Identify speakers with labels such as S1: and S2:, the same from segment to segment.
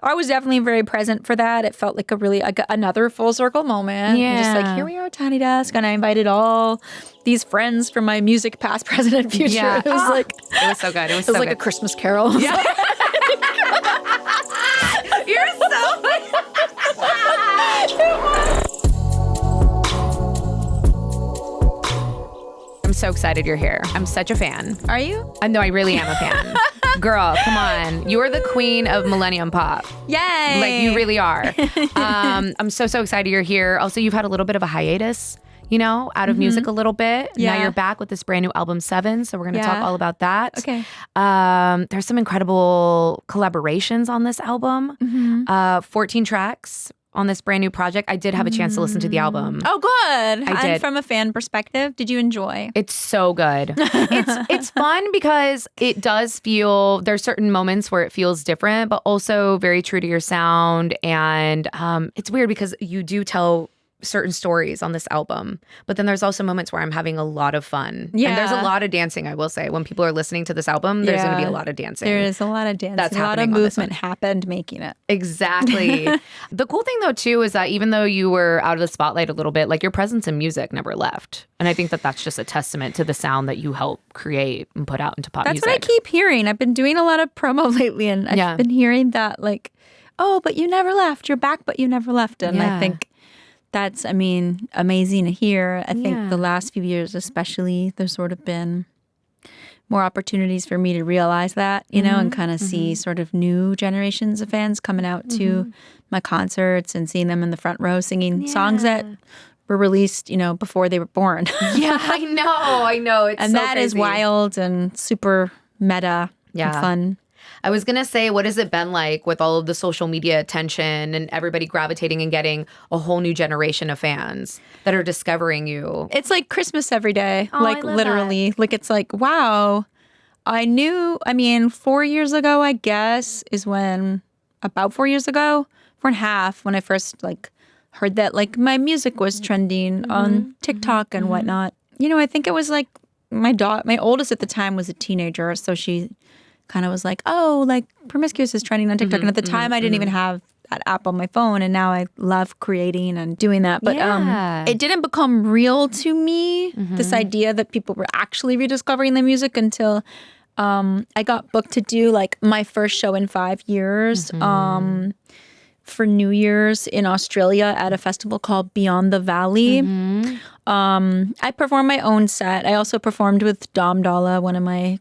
S1: I was definitely very present for that. It felt like a really another full circle moment.
S2: Yeah.
S1: Just like, here we are at Tiny Desk, and I invited all these friends from my music past, present, and future.
S2: Yeah.
S1: It was like
S2: It was so good. It was
S1: it was
S2: so
S1: like
S2: good.
S1: a Christmas carol.
S2: Yeah. You're so I'm so excited you're here. I'm such a fan.
S1: Are you?
S2: No, I really am a fan. Girl, come on. You're the queen of Millennium Pop.
S1: Yay!
S2: Like, you really are. I'm so excited you're here. Also, you've had a little bit of a hiatus, out of music a little bit.
S1: Yeah.
S2: Now you're back with this brand new album, 7. So we're going to talk all about that.
S1: Okay.
S2: There's some incredible collaborations on this album. 14 tracks on this brand new project. I did have a chance to listen to the album.
S1: Oh, good.
S2: I did.
S1: And from a fan perspective, did you enjoy?
S2: It's so good. It's fun because it does feel, there's certain moments where it feels different, but also very true to your sound. And it's weird because you do tell certain stories on this album, but then there's also moments where I'm having a lot of fun.
S1: Yeah.
S2: And there's a lot of dancing, I will say. When people are listening to this album, there's going to be a lot of dancing.
S1: There is a lot of dancing.
S2: That's
S1: a lot of
S2: happening on this
S1: movement happened making it.
S2: Exactly. The cool thing though too is that even though you were out of the spotlight a little bit, like your presence in music never left. And I think that that's just a testament to the sound that you help create and put out into pop music.
S1: That's what I keep hearing. I've been doing a lot of promo lately, and I've been hearing that like, oh, but you never left. You're back, but you never left. And I think that's, amazing to hear. I think the last few years especially, there's sort of been more opportunities for me to realize that, and kind of see sort of new generations of fans coming out to my concerts and seeing them in the front row singing songs that were released, before they were born.
S2: Yeah, I know. It's
S1: and
S2: so
S1: that is
S2: crazy.
S1: wild and super meta and fun.
S2: I was going to say, what has it been like with all of the social media attention and everybody gravitating and getting a whole new generation of fans that are discovering you?
S1: It's like Christmas every day.
S2: Oh,
S1: like
S2: I love
S1: literally. Like it's like, wow. 4 years ago, I guess, is when, about 4 years ago, 4.5, when I first heard that my music was trending on TikTok and whatnot. I think it was like my oldest at the time was a teenager, so she kind of was like, oh, Promiscuous is trending on TikTok. And at the time, I didn't even have that app on my phone. And now I love creating and doing that. But it didn't become real to me, this idea that people were actually rediscovering the music until I got booked to do my first show in 5 years for New Year's in Australia at a festival called Beyond the Valley. I performed my own set. I also performed with Dolla, one of my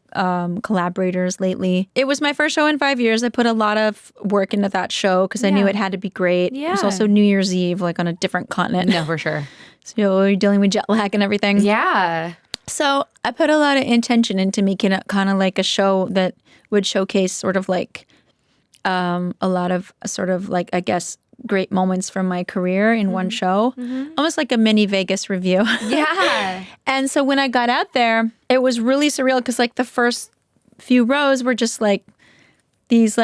S1: collaborators lately. It was my first show in 5 years. I put a lot of work into that show because I knew it had to be great. It was also New Year's Eve, on a different continent.
S2: No, for sure.
S1: So you're dealing with jet lag and everything.
S2: Yeah.
S1: So I put a lot of intention into making it kind of like a show that would showcase sort of a lot of sort of I guess, great moments from my career in one show. Almost like a mini Vegas review.
S2: Yeah.
S1: And so when I got out there, it was really surreal because the first few rows were just these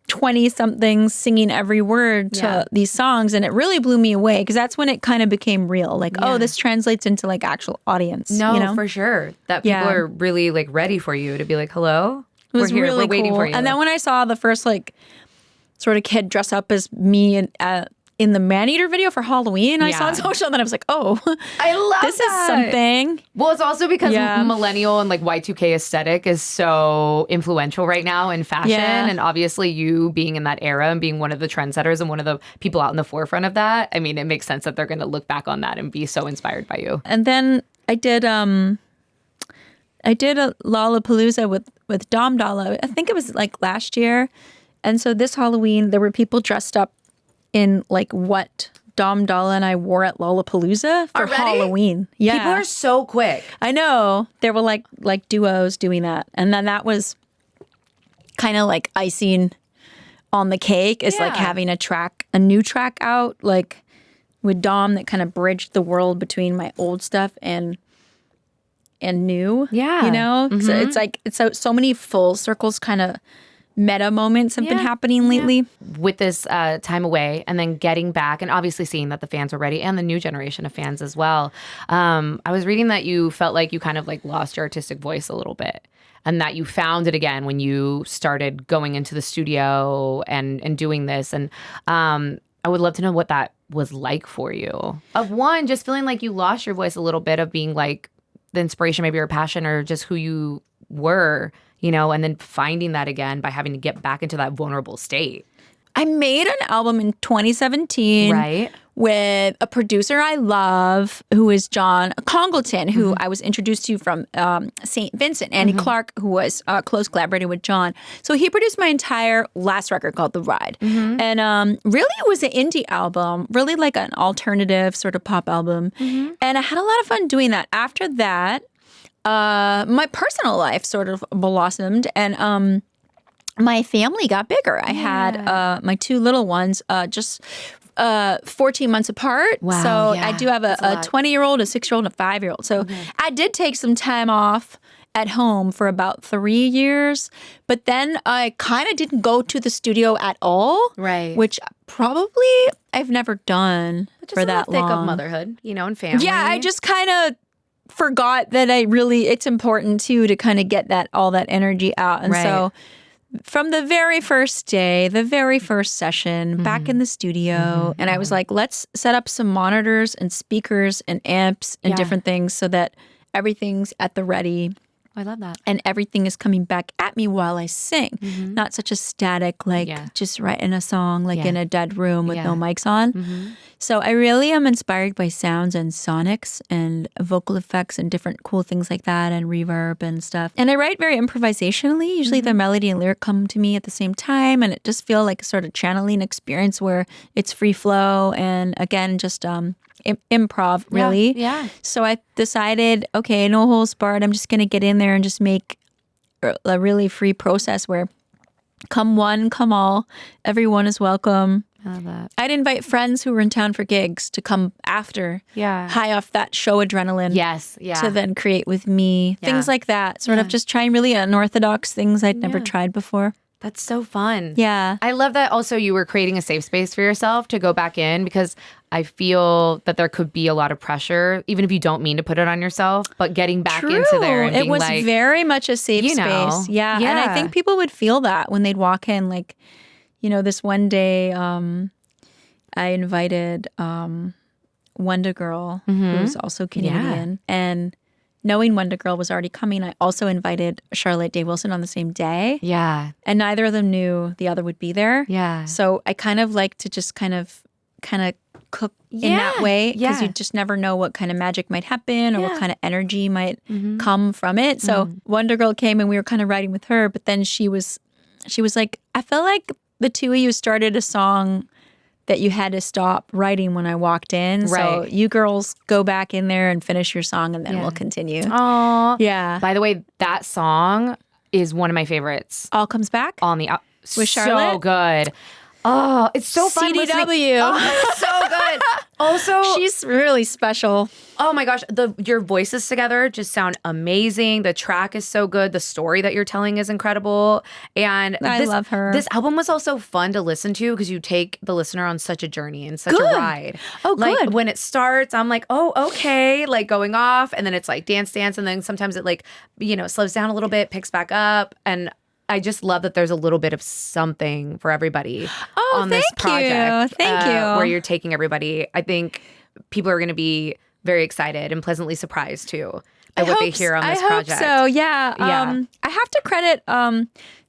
S1: 20-somethings singing every word to these songs. And it really blew me away because that's when it kind of became real. Oh, this translates into actual audience.
S2: No, for sure. That people are really ready for you to be hello.
S1: It was
S2: We're here.
S1: really
S2: We're waiting
S1: cool.
S2: for you.
S1: And then when I saw the first sort of kid dress up as me in the Maneater video for Halloween, I saw on social, and then I was like, oh,
S2: I love
S1: this is something.
S2: Well, it's also because millennial and Y2K aesthetic is so influential right now in fashion.
S1: Yeah.
S2: And obviously you being in that era and being one of the trendsetters and one of the people out in the forefront of that, it makes sense that they're going to look back on that and be so inspired by you.
S1: And then I did a Lollapalooza with Dolla. I think it was last year. And so this Halloween, there were people dressed up in what Dolla and I wore at Lollapalooza for
S2: Already?
S1: Halloween. Yeah.
S2: People are so quick.
S1: I know. There were like duos doing that. And then that was kind of icing on the cake is having a new track out with Dom that kind of bridged the world between my old stuff and new.
S2: Yeah.
S1: So it's so many full circles kind of meta moments have been happening lately.
S2: With this time away and then getting back and obviously seeing that the fans are ready and the new generation of fans as well. I was reading that you felt like you kind of lost your artistic voice a little bit. and that you found it again when you started going into the studio and doing this. And I would love to know what that was like for you. Of one, just feeling like you lost your voice a little bit, of being like the inspiration, maybe your passion, or just who you were, and then finding that again by having to get back into that vulnerable state.
S1: I made an album in 2017
S2: Right.
S1: with a producer I love, who is John Congleton, who I was introduced to from St. Vincent. Andy Clark, who was a close collaborator with John. So he produced my entire last record called The Ride. And really it was an indie album, really like an alternative sort of pop album. And I had a lot of fun doing that. After that, my personal life sort of blossomed, and my family got bigger. I had my two little ones just 14 months apart.
S2: Wow,
S1: so
S2: yeah,
S1: I do have a 20-year-old, a 6-year-old, and a 5-year-old. So I did take some time off at home for about 3 years, but then I kind of didn't go to the studio at all.
S2: Right.
S1: Which probably I've never done for that long.
S2: Thick of motherhood, and family.
S1: Yeah, I just kind of forgot that it's important too to kind of get all that energy out. And so from the very first day, the very first session, back in the studio, and I was like, let's set up some monitors and speakers and amps and different things so that everything's at the ready.
S2: I love that.
S1: And everything is coming back at me while I sing. Not such a static, just writing a song in a dead room with no mics on. So I really am inspired by sounds and sonics and vocal effects and different cool things like that, and reverb and stuff. And I write very improvisationally. Usually the melody and lyric come to me at the same time, and it just feels like a sort of channeling experience where it's free flow and, again, just improv, really.
S2: Yeah.
S1: So I decided, okay, no holds barred. I'm just going to get in there and just make a really free process where come one, come all. Everyone is welcome.
S2: I love that.
S1: I'd invite friends who were in town for gigs to come after, high off that show adrenaline.
S2: Yes, yeah.
S1: To then create with me. Things like that. Sort of just trying really unorthodox things I'd never tried before.
S2: That's so fun.
S1: Yeah.
S2: I love that also you were creating a safe space for yourself to go back in, because I feel that there could be a lot of pressure, even if you don't mean to put it on yourself, but getting back into there and being
S1: like... It was very much a safe space. Yeah. And I think people would feel that when they'd walk in. Like, this one day I invited Wonder Girl, who's also Canadian. And knowing Wonder Girl was already coming, I also invited Charlotte Day Wilson on the same day.
S2: Yeah.
S1: And neither of them knew the other would be there.
S2: Yeah.
S1: So I kind of like to just kind of cook in that way, because you just never know what kind of magic might happen or what kind of energy might come from it. So Wonder Girl came and we were kind of writing with her, but then she was like, I felt like the two of you started a song that you had to stop writing when I walked in. So you girls go back in there and finish your song, and then we'll continue.
S2: Oh,
S1: yeah.
S2: By the way, that song is one of my favorites.
S1: All Comes Back?
S2: On the
S1: with Charlotte?
S2: So good. Oh, it's so fun.
S1: CDW.
S2: Oh, it's so good. Also,
S1: she's really special.
S2: Oh my gosh, your voices together just sound amazing. The track is so good. The story that you're telling is incredible. And
S1: I love her.
S2: This album was also fun to listen to, because you take the listener on such a journey and such a ride.
S1: Oh,
S2: like,
S1: good.
S2: When it starts, I'm like, oh, okay, like going off, and then it's like dance, and then sometimes it slows down a little bit, picks back up, and I just love that there's a little bit of something for everybody on this project.
S1: Thank you.
S2: Where you're taking everybody. I think people are going to be very excited and pleasantly surprised too by what they hear on this project.
S1: So yeah. I have to credit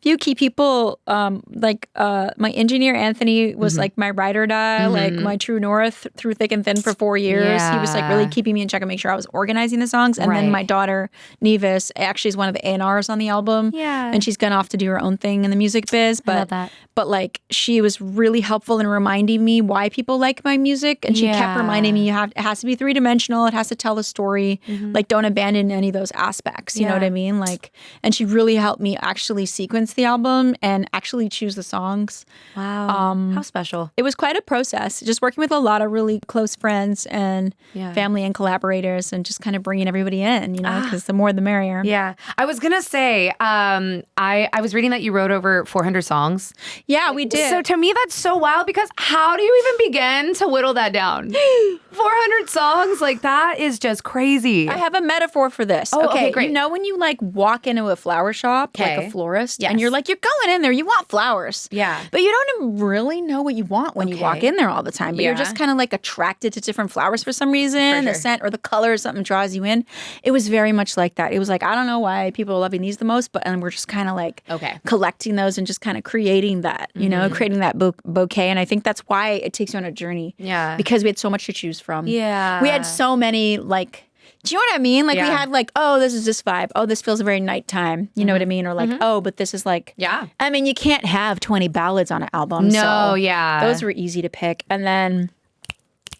S1: few key people. My engineer Anthony was like my ride or die, like my true north through thick and thin for 4 years. He was like really keeping me in check and make sure I was organizing the songs. And then my daughter Nevis actually is one of the A&Rs on the album. Yeah, and she's gone off to do her own thing in the music biz. But
S2: I love that.
S1: But like she was really helpful in reminding me why people like my music, and she kept reminding me it has to be 3-dimensional. It has to tell a story. Like don't abandon any of those aspects. You know what I mean? Like, and she really helped me actually sequence the album and actually choose the songs.
S2: Wow. How special.
S1: It was quite a process, just working with a lot of really close friends and family and collaborators, and just kind of bringing everybody in, because the more the merrier.
S2: Yeah. I was going to say, I was reading that you wrote over 400 songs.
S1: Yeah, we did.
S2: So to me, that's so wild, because how do you even begin to whittle that down? 400 songs, like that is just crazy.
S1: I have a metaphor metaphor for this.
S2: Oh, okay, great.
S1: You know when you like walk into a flower shop, like a florist, and you're like, you're going in there, you want flowers.
S2: Yeah.
S1: But you don't really know what you want when you walk in there all the time. But you're just kind of like attracted to different flowers for some reason. The scent or the color or something draws you in. It was very much like that. It was like, I don't know why people are loving these the most, and we're just kind of like collecting those and just kind of creating that, you know, creating that bouquet. And I think that's why it takes you on a journey.
S2: Yeah.
S1: Because we had so much to choose from.
S2: Yeah.
S1: We had so many, like, do you know what I mean? Like we had like, oh, this is this vibe. Oh, this feels very nighttime. You know what I mean? Or like, oh, but this is like, I mean, you can't have 20 ballads on an album.
S2: No,
S1: so those were easy to pick. And then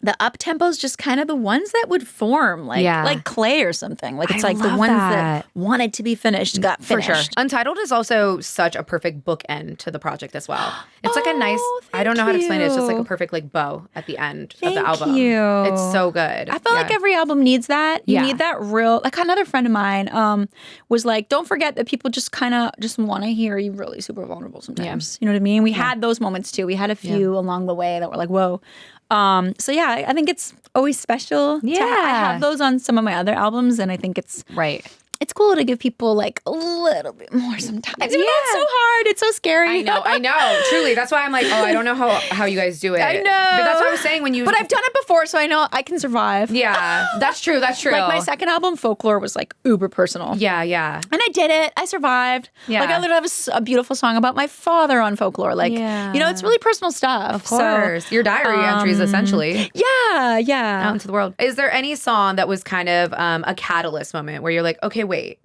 S1: the up tempos, just kind of the ones that would form like clay or something. Like it's like the ones that wanted to be finished got finished.
S2: For sure. Untitled is also such a perfect bookend to the project as well. It's like a nice, I don't know how to explain it. It's just like a perfect like bow at the end of the album. It's so good.
S1: I feel like every album needs that. You need that real, like another friend of mine was like, don't forget that people just kind of just want to hear you really super vulnerable sometimes. You know what I mean? We had those moments too. We had a few along the way that were like, whoa. So yeah, I think it's always special. I have those on some of my other albums, and I think it's it's cool to give people like a little bit more sometimes. Even though it's so hard. It's so scary.
S2: I know. Truly. That's why I'm like, oh, I don't know how you guys do it.
S1: I know.
S2: But that's what I was saying when you...
S1: But I've done it before, so I know I can survive.
S2: Yeah, that's true. That's true.
S1: Like my second album, Folklore, was like uber personal.
S2: Yeah.
S1: And I did it. I survived. Yeah. Like I literally have a beautiful song about my father on Folklore. Like, you know, it's really personal stuff.
S2: Of course. So, your diary entries, essentially.
S1: Yeah.
S2: Out into the world. Is there any song that was kind of a catalyst moment where you're like, okay, wait,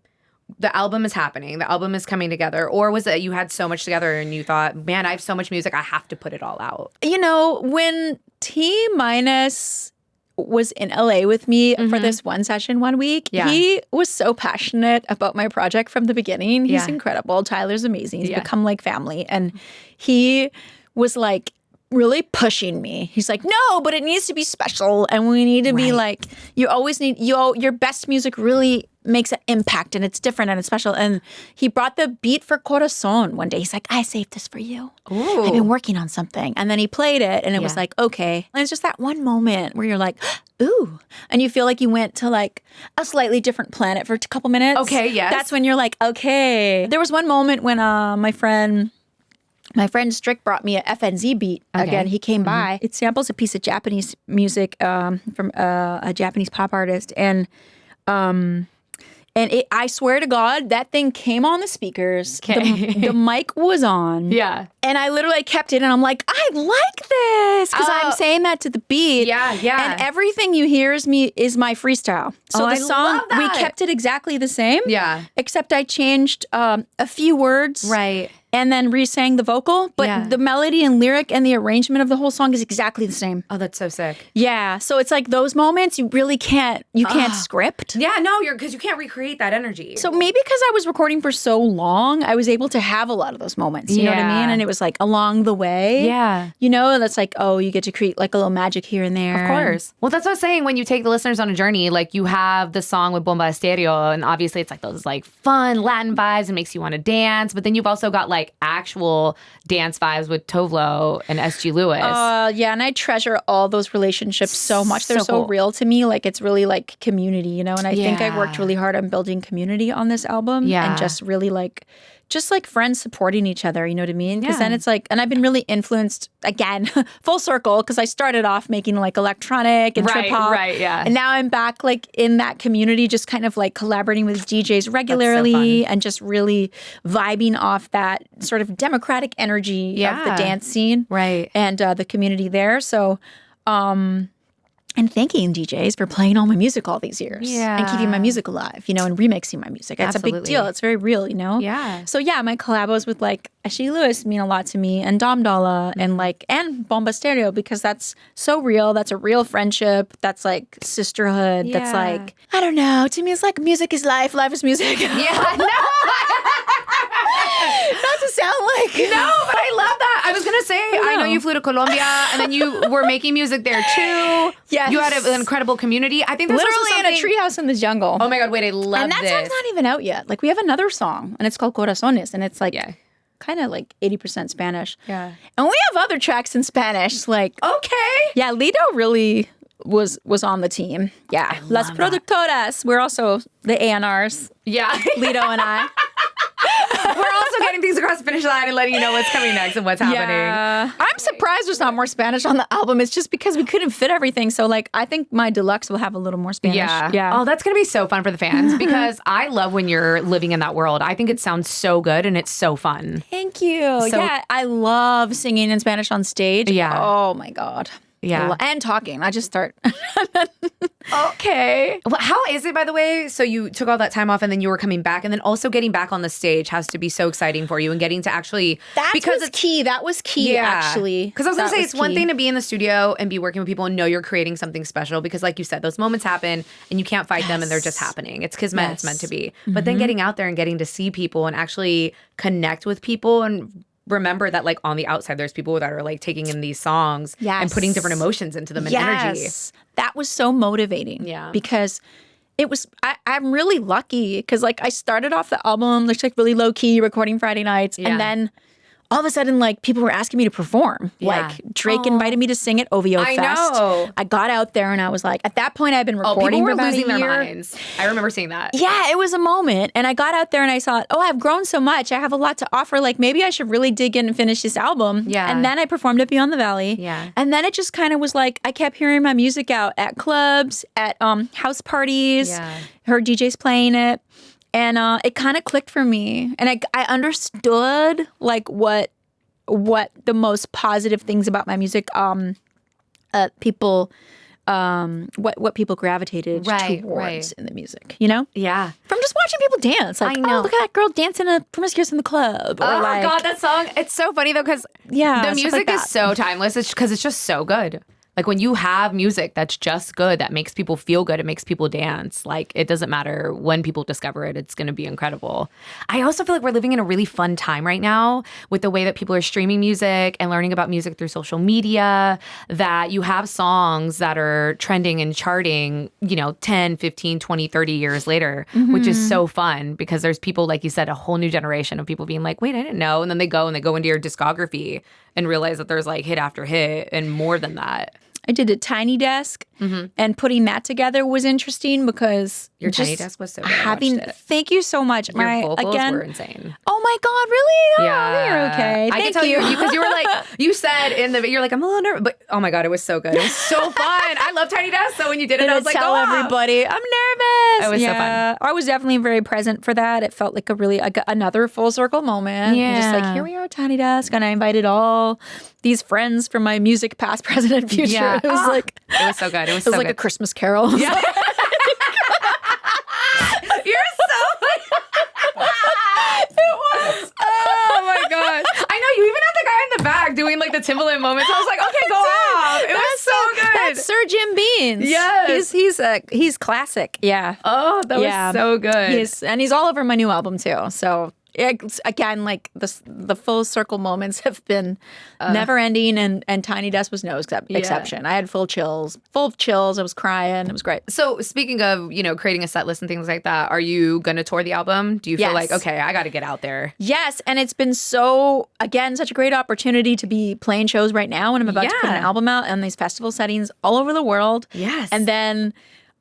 S2: the album is happening, the album is coming together? Or was it you had so much together and you thought, man, I have so much music, I have to put it all out?
S1: You know, when T- was in LA with me for this one session one week, he was so passionate about my project from the beginning. He's incredible. Tyler's amazing. He's become like family. And he was like, really pushing me. He's like, no, but it needs to be special, and we need to be like, you always need, your best music really makes an impact, and it's different and it's special. And he brought the beat for Corazon one day. He's like, I saved this for you. Ooh. I've been working on something. And then he played it, and it was like, okay. And it's just that one moment where you're like, ooh. And you feel like you went to like a slightly different planet for a couple minutes.
S2: Okay, yes.
S1: That's when you're like, okay. There was one moment when my friend Strick brought me a FNZ beat. Again, he came by. It samples a piece of Japanese music from a Japanese pop artist. And I swear to God, that thing came on the speakers. The mic was on. Yeah. And I literally kept it, and I'm like, I like this. Because I'm saying that to the beat. Yeah. And everything you hear is my freestyle. So the song, we kept it exactly the same. Yeah. Except I changed a few words. Right. And then re-sang the vocal, but the melody and lyric and the arrangement of the whole song is exactly the same.
S2: Oh, that's so sick.
S1: Yeah, so it's like those moments you really can't script.
S2: Yeah, no, because you can't recreate that energy.
S1: So maybe because I was recording for so long, I was able to have a lot of those moments. You know what I mean? And it was like along the way. Yeah. You know, that's like, oh, you get to create like a little magic here and there.
S2: Of course. Well, that's what I was saying. When you take the listeners on a journey, like you have the song with Bomba Estéreo, and obviously it's like those like fun Latin vibes and makes you want to dance. But then you've also got like actual dance vibes with Tove Lo and SG Lewis.
S1: Yeah, and I treasure all those relationships so much. They're so real to me. Like it's really like community, you know? And I think I worked really hard on building community on this album. Yeah. And just really like friends supporting each other, you know what I mean? Because then it's like, and I've been really influenced, again, full circle, because I started off making like electronic and trip hop. Right, yeah. And now I'm back like in that community, just kind of like collaborating with DJs regularly and just really vibing off that sort of democratic energy of the dance scene. Right. And the community there. So, and thanking DJs for playing all my music all these years and keeping my music alive, you know, and remixing my music. It's a big deal. It's very real, you know? Yeah. So yeah, my collabos with like Ashley Lewis mean a lot to me, and Dolla and Bomba Stereo, because that's so real. That's a real friendship. That's like sisterhood. Yeah. That's like, I don't know. To me, it's like music is life. Life is music. Yeah. No. Not to sound like...
S2: No, but I love that. I was going to say, I know you flew to Colombia, and then you were making music there too. Yes. You had an incredible community. I think there's
S1: literally in a treehouse in the jungle.
S2: Oh my God, wait, I love this.
S1: And that song's not even out yet. Like, we have another song, and it's called Corazones, and it's like... kind of like 80% Spanish. Yeah. And we have other tracks in Spanish. Like, okay. Yeah, Lido really was on the team. Yeah. Las Productoras. We're also the A&Rs.
S2: Yeah.
S1: Lito and I.
S2: We're also getting things across the finish line and letting you know what's coming next and what's happening.
S1: Yeah. I'm surprised there's not more Spanish on the album. It's just because we couldn't fit everything. So, like, I think my deluxe will have a little more Spanish.
S2: Yeah. Oh, that's going to be so fun for the fans because I love when you're living in that world. I think it sounds so good and it's so fun.
S1: Thank you. Yeah, I love singing in Spanish on stage.
S2: Yeah.
S1: Oh, my God.
S2: Yeah.
S1: And talking. I just start.
S2: Okay. Well, how is it, by the way? So you took all that time off and then you were coming back and then also getting back on the stage has to be so exciting for you and getting to actually.
S1: That was key. That was key, actually.
S2: Because I was going to say, it's one thing to be in the studio and be working with people and know you're creating something special because like you said, those moments happen and you can't fight them and they're just happening. It's kismet. It's meant to be. But then getting out there and getting to see people and actually connect with people and remember that like on the outside there's people that are like taking in these songs and putting different emotions into them and energy.
S1: That was so motivating.
S2: Yeah.
S1: Because it was I'm really lucky because like I started off the album like really low key recording Friday nights and then all of a sudden, like, people were asking me to perform. Yeah. Like, Drake invited me to sing at OVO Fest.
S2: know.
S1: I got out there and I was like, at that point, I'd been recording for about a year.
S2: People were losing their minds. I remember seeing that.
S1: Yeah, it was a moment. And I got out there and I thought, oh, I've grown so much. I have a lot to offer. Like, maybe I should really dig in and finish this album.
S2: Yeah.
S1: And then I performed at Beyond the Valley.
S2: Yeah.
S1: And then it just kind of was like, I kept hearing my music out at clubs, at house parties.
S2: Yeah.
S1: Heard DJs playing it. And it kind of clicked for me. And I understood, like, what the most positive things about my music people what people gravitated towards in the music, you know?
S2: Yeah.
S1: From just watching people dance. Like,
S2: I know.
S1: oh, look at that girl dancing a promiscuous in the club. Or
S2: Oh,
S1: like,
S2: God, that song. It's so funny, though, because the music is so timeless. It's because it's just so good. Like when you have music that's just good, that makes people feel good, it makes people dance. Like it doesn't matter when people discover it, it's going to be incredible. I also feel like we're living in a really fun time right now with the way that people are streaming music and learning about music through social media, that you have songs that are trending and charting, 10, 15, 20, 30 years later, which is so fun because there's people, like you said, a whole new generation of people being like, wait, I didn't know. And then they go into your discography and realize that there's like hit after hit and more than that.
S1: I did a Tiny Desk, and putting that together was interesting because
S2: your Tiny Desk was so good.
S1: Thank you so much.
S2: Your vocals were insane.
S1: Oh my God, really?
S2: Yeah,
S1: you're okay.
S2: I can tell you because you were like, you said you're like, I'm a little nervous, but oh my God, it was so good. It was so fun. I love Tiny Desk. So when you did it, I was like,
S1: tell everybody I'm nervous.
S2: It was so fun.
S1: I was definitely very present for that. It felt like another full circle moment.
S2: Yeah,
S1: just like here we are at Tiny Desk, and I invited all these friends from my music, past, present, and future.
S2: Yeah.
S1: It was like
S2: it was so good. It was
S1: like a Christmas carol.
S2: Yeah. You're so it was. Oh my God. I know you even had the guy in the back doing like the Timbaland moments. I was like, okay, go off. It was so good.
S1: That's Sir Jim Beans.
S2: Yes.
S1: He's classic. Yeah.
S2: Oh, that was so good.
S1: He's all over my new album too. So again, like the full circle moments have been never ending, and Tiny Desk was no exception. I had full of chills. I was crying. It was great.
S2: So speaking of, creating a set list and things like that, are you going to tour the album? Do you feel like, okay, I got to get out there?
S1: Yes. And it's been such a great opportunity to be playing shows right now when I'm about to put an album out in these festival settings all over the world.
S2: Yes.
S1: And then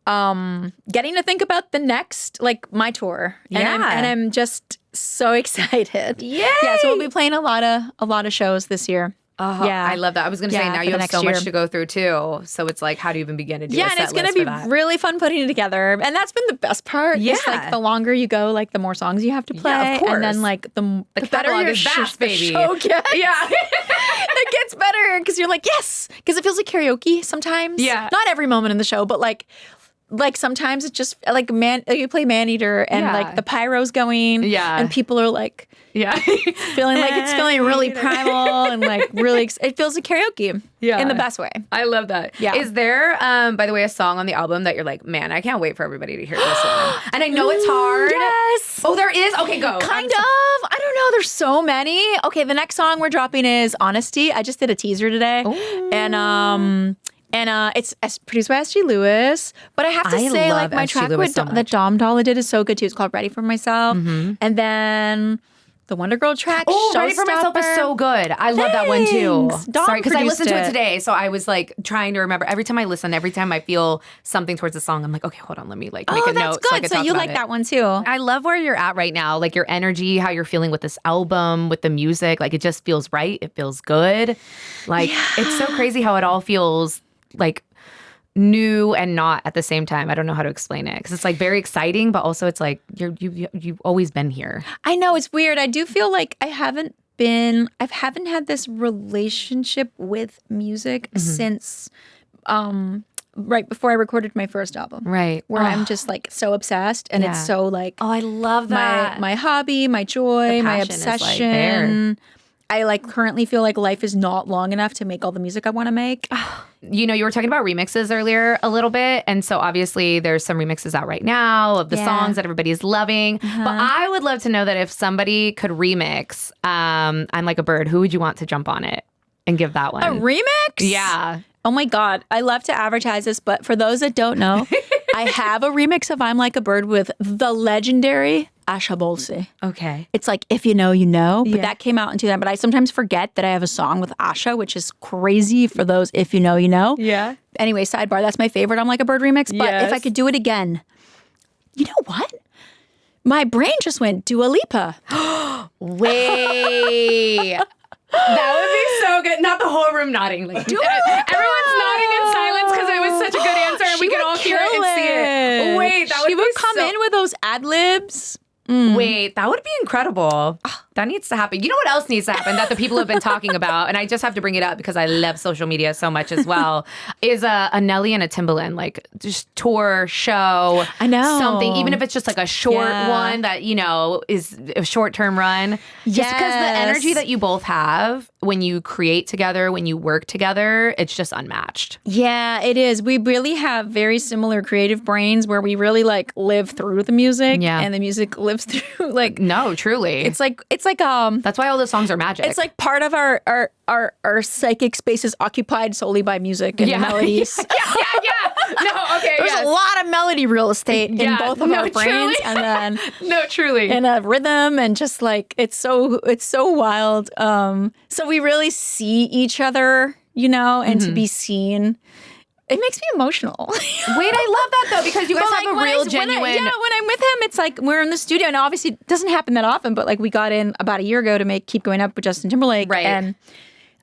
S1: getting to think about the next, like my tour. And I'm just so excited.
S2: Yay!
S1: Yeah, so we'll be playing a lot of shows this year.
S2: I love that. I was going to say, now you have so much to go through too. So it's like, how do you even begin to do a set list?
S1: Yeah, and it's going to be really fun putting it together. And that's been the best part. Yeah. It's like the longer you go, like the more songs you have to play.
S2: Yeah, of course.
S1: And then like the better your
S2: vast, baby.
S1: show gets.
S2: Yeah.
S1: It gets better because you're like, yes. Because it feels like karaoke sometimes.
S2: Yeah.
S1: Not every moment in the show, but like sometimes it's just like you play Maneater and like the pyro's going and people are like feeling like it's feeling really primal and like really it feels like karaoke in the best way.
S2: I love that. Yeah. Is there by the way a song on the album that you're like, man, I can't wait for everybody to hear this one? And I know it's hard.
S1: Yes.
S2: Oh, there is? Okay, go.
S1: Kind of. I don't know. There's so many. Okay, the next song we're dropping is Honesty. I just did a teaser today.
S2: Ooh.
S1: And it's produced by S.G. Lewis. But I have to say, like, my track with that Dolla did is so good, too. It's called Ready for Myself. And then The Wonder Girl track.
S2: Oh, Ready for Myself is so good. I love that one too.
S1: Dom
S2: Sorry, because I
S1: produced
S2: listened to it
S1: it.
S2: today, so I was like trying to remember. Every time I listen, every time I feel something towards the song, I'm like, okay, hold on, let me like make a note
S1: good.
S2: so I can talk
S1: you
S2: about
S1: like
S2: it.
S1: that one too.
S2: I love where you're at right now, like your energy, how you're feeling with this album, with the music. Like it just feels right. It feels good. Like it's so crazy how it all feels like new and not at the same time. I don't know how to explain it because it's like very exciting, but also it's like you've always been here.
S1: I know it's weird. I do feel like I haven't had this relationship with music since right before I recorded my first album.
S2: Right.
S1: Where I'm just like so obsessed and it's so like
S2: I love that.
S1: my hobby, my joy, my
S2: passion is, like,
S1: obsession.
S2: there.
S1: I like currently feel like life is not long enough to make all the music I want to make.
S2: You know, you were talking about remixes earlier a little bit. And so obviously there's some remixes out right now of the songs that everybody's loving. But I would love to know that if somebody could remix I'm Like a Bird, who would you want to jump on it and give that one?
S1: A remix?
S2: Yeah.
S1: Oh my God. I love to advertise this, but for those that don't know, I have a remix of I'm Like a Bird with the legendary Asha Bolsi.
S2: Okay.
S1: It's like, if you know, you know. But that came out in 2000. But I sometimes forget that I have a song with Asha, which is crazy for those if you know, you know.
S2: Yeah.
S1: Anyway, sidebar, that's my favorite I'm Like a Bird remix. But if I could do it again, you know what? My brain just went Dua Lipa.
S2: Wait. That would be so good. Not the whole room nodding. Like everyone's nodding in silence because it was such a good answer and we could all hear it and see it. Wait, that would
S1: she
S2: be
S1: would come in with those ad libs.
S2: Wait, that would be incredible. That needs to happen. You know what else needs to happen that the people have been talking about, and I just have to bring it up because I love social media so much as well, is a Nelly and a Timbaland, like just tour, show.
S1: I know.
S2: Something, even if it's just like a short one that, you know, is a short-term run. Just because the energy that you both have when you create together, when you work together, it's just unmatched.
S1: Yeah, it is. We really have very similar creative brains where we really like live through the music and the music lives through like
S2: no, truly.
S1: It's like
S2: that's why all the songs are magic.
S1: It's like part of our psychic space is occupied solely by music and melodies.
S2: No, okay.
S1: There's a lot of melody real estate in both of our brains, and then
S2: truly,
S1: and a rhythm, and just like it's so wild. So we really see each other, you know, and to be seen. It makes me emotional.
S2: Wait, I love that though because you guys have a real genuine.
S1: When I'm with him, it's like we're in the studio, and obviously it doesn't happen that often. But like we got in about a year ago to make "Keep Going Up" with Justin Timberlake,
S2: right?
S1: And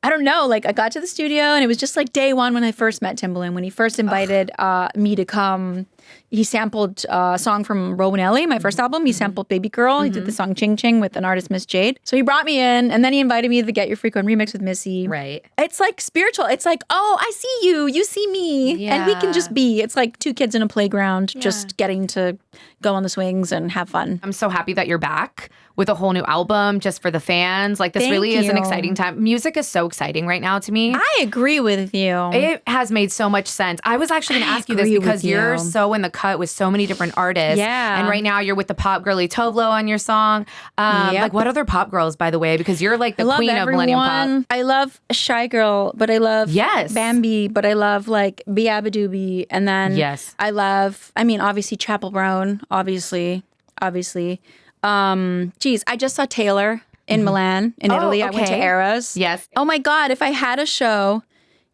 S1: I don't know, like I got to the studio, and it was just like day one when I first met Timbaland. When he first invited me to come, he sampled a song from Nelly, my first album. He sampled "Baby Girl." He did the song "Ching Ching" with an artist, Miss Jade. So he brought me in, and then he invited me to the "Get Your Freak On" remix with Missy.
S2: Right.
S1: It's like spiritual. It's like, oh, I see you, you see me, and we can just be. It's like two kids in a playground, just getting to go on the swings and have fun.
S2: I'm so happy that you're back with a whole new album just for the fans. Like this really is an exciting time. Music is so exciting right now to me.
S1: I agree with you.
S2: It has made so much sense. I was actually going to ask you this because you're so in the cut with so many different artists.
S1: Yeah.
S2: And right now you're with the pop girly Tove Lo on your song. Like what other pop girls, by the way? Because you're like the queen of millennium pop.
S1: I love Shy Girl, but I love Bambi, but I love like Biabadoobie. And then I love, obviously Chapel Brown, obviously. I just saw Taylor in Milan, in Italy. I went to Eras.
S2: Yes.
S1: Oh my God, if I had a show,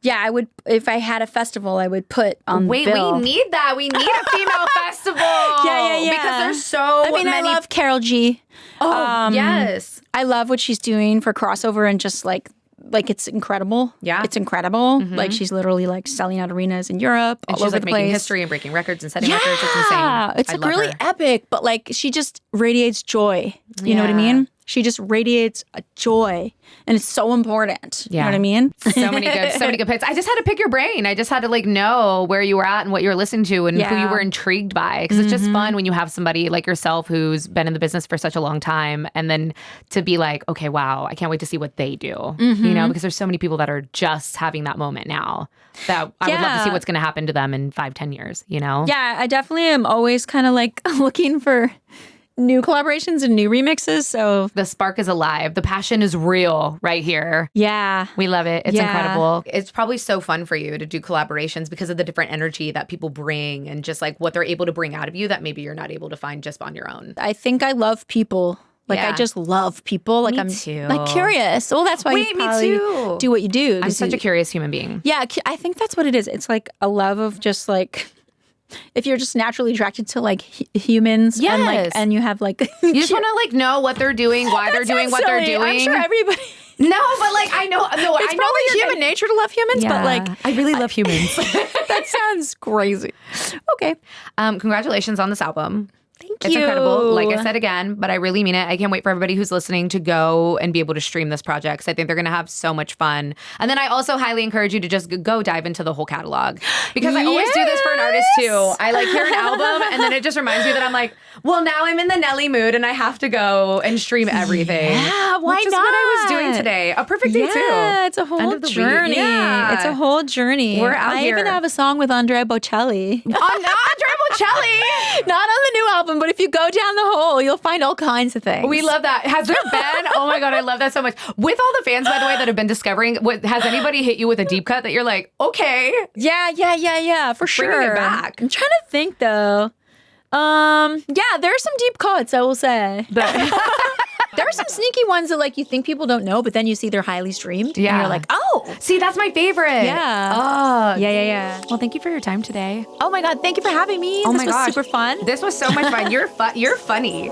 S1: I would. If I had a festival, I would put on the bill.
S2: We need that. We need a female festival.
S1: Yeah.
S2: Because there's so many.
S1: I love Carol G.
S2: Yes.
S1: I love what she's doing for crossover and just like it's incredible.
S2: Yeah.
S1: It's incredible. Like she's literally like selling out arenas in Europe,
S2: and
S1: all
S2: she's
S1: over
S2: like
S1: the
S2: making
S1: place.
S2: history and breaking records and setting records. It's insane.
S1: It's like really epic, but like she just radiates joy. You know what I mean? She just radiates a joy, and it's so important. You know what I mean?
S2: So many good picks. I just had to pick your brain. I just had to like know where you were at and what you were listening to and who you were intrigued by. Because it's just fun when you have somebody like yourself who's been in the business for such a long time, and then to be like, okay, wow, I can't wait to see what they do. You know, because there's so many people that are just having that moment now that I would love to see what's going to happen to them in 5-10 years. You know? Yeah,
S1: I definitely am always kind of like looking for new collaborations and new remixes. So
S2: the spark is alive. The passion is real right here.
S1: Yeah.
S2: We love it. It's incredible. It's probably so fun for you to do collaborations because of the different energy that people bring and just like what they're able to bring out of you that maybe you're not able to find just on your own.
S1: I think I love people. Like I just love people. Like
S2: Me
S1: I'm
S2: too.
S1: like curious. Well, that's why
S2: Wait,
S1: you
S2: me
S1: probably
S2: too.
S1: do what you do.
S2: I'm
S1: 'cause
S2: such
S1: you-
S2: a curious human being.
S1: Yeah, I think that's what it is. It's like a love of just like if you're just naturally attracted to like humans and
S2: Yes.
S1: and you have like
S2: You just want to like know what they're doing, why they're doing what they're doing.
S1: I'm sure everybody.
S2: No, but like I know. No,
S1: It's
S2: I know
S1: probably
S2: what you're
S1: human nature to love humans, but like
S2: I really love humans.
S1: that sounds crazy. Okay.
S2: Congratulations on this album.
S1: Thank
S2: It's
S1: you.
S2: incredible. Like I said again, but I really mean it. I can't wait for everybody who's listening to go and be able to stream this project because I think they're going to have so much fun. And then I also highly encourage you to just go dive into the whole catalog because I always do this for an artist too. I like hear an album and then it just reminds me that I'm like, well, now I'm in the Nelly mood and I have to go and stream everything.
S1: Yeah, why
S2: which is
S1: not?
S2: what I was doing today. A perfect day too.
S1: Yeah, it's a
S2: End
S1: whole
S2: of the week.
S1: journey.
S2: Yeah.
S1: It's a whole journey.
S2: We're out
S1: I
S2: here.
S1: even have a song with Andrea Bocelli.
S2: On Andrea Bocelli.
S1: Not on the new album, but if you go down the hole, you'll find all kinds of things.
S2: We love that. Has there been? Oh my God, I love that so much. With all the fans, by the way, that have been discovering, has anybody hit you with a deep cut that you're like, okay,
S1: Yeah, for sure.
S2: Bringing it back.
S1: I'm trying to think though. Yeah, there are some deep cuts, I will say. There are some sneaky ones that like you think people don't know, but then you see they're highly streamed.
S2: Yeah.
S1: And you're like, oh.
S2: see, that's my favorite.
S1: Yeah.
S2: Oh,
S1: Yeah.
S2: Well, thank you for your time today.
S1: Oh my God, thank you for having me.
S2: Oh
S1: This
S2: my
S1: was
S2: gosh.
S1: super fun.
S2: This was so much fun. You're funny.